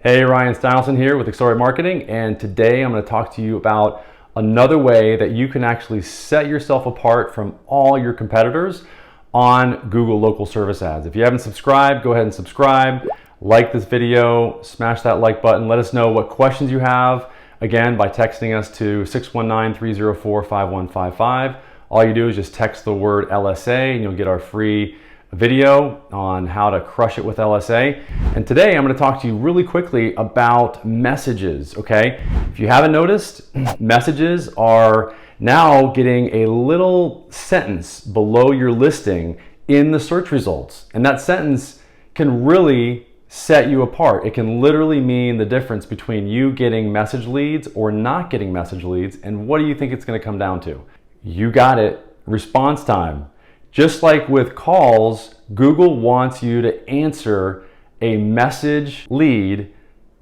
Hey, Ryan Stileson here with Accelerate Marketing, and today I'm going to talk to you about another way that you can actually set yourself apart from all your competitors on Google Local Service Ads. If you haven't subscribed, go ahead and subscribe, like this video, smash that like button, let us know what questions you have, again, by texting us to 619-304-5155. All you do is just text the word LSA and you'll get our free video on how to crush it with LSA. And today I'm going to talk to you really quickly about messages, okay? If you haven't noticed, messages are now getting a little sentence below your listing in the search results. And that sentence can really set you apart. It can literally mean the difference between you getting message leads or not getting message leads. And what do you think it's going to come down to? You got it, response time. Just like with calls, Google wants you to answer a message lead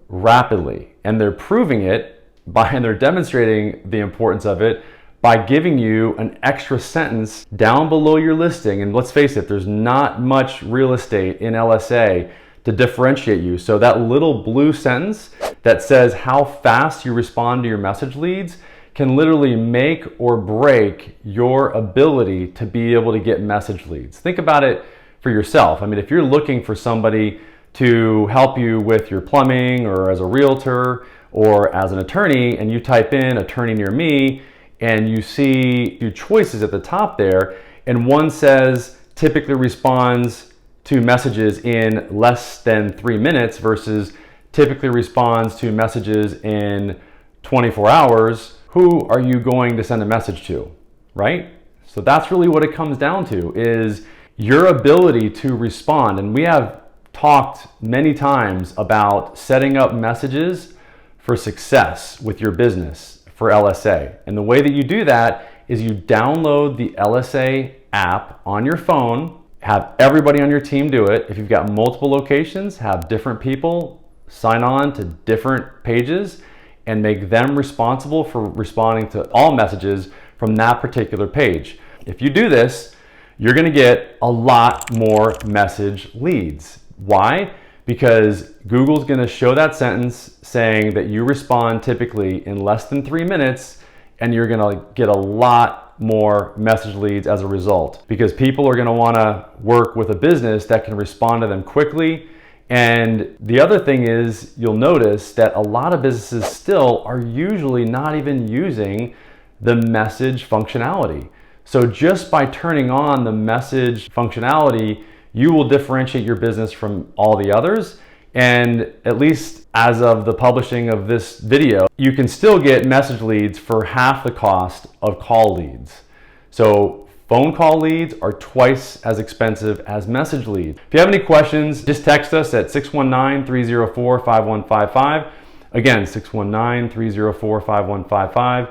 rapidly. And they're proving it and they're demonstrating the importance of it by giving you an extra sentence down below your listing. And let's face it, there's not much real estate in LSA to differentiate you. So that little blue sentence that says how fast you respond to your message leads can literally make or break your ability to be able to get message leads. Think about it for yourself. I mean, if you're looking for somebody to help you with your plumbing or as a realtor or as an attorney, and you type in attorney near me and you see your choices at the top there, and one says typically responds to messages in less than 3 minutes versus typically responds to messages in 24 hours, who are you going to send a message to, right? So that's really what it comes down to, is your ability to respond. And we have talked many times about setting up messages for success with your business for LSA. And the way that you do that is you download the LSA app on your phone, have everybody on your team do it. If you've got multiple locations, have different people sign on to different pages and make them responsible for responding to all messages from that particular page. If you do this, you're gonna get a lot more message leads. Why? Because Google's gonna show that sentence saying that you respond typically in less than 3 minutes, and you're gonna get a lot more message leads as a result. Because people are gonna wanna work with a business that can respond to them quickly. And the other thing is, you'll notice that a lot of businesses still are usually not even using the message functionality. So just by turning on the message functionality, you will differentiate your business from all the others. And at least as of the publishing of this video, you can still get message leads for half the cost of call leads. So phone call leads are twice as expensive as message leads. If you have any questions, just text us at 619-304-5155. Again, 619-304-5155.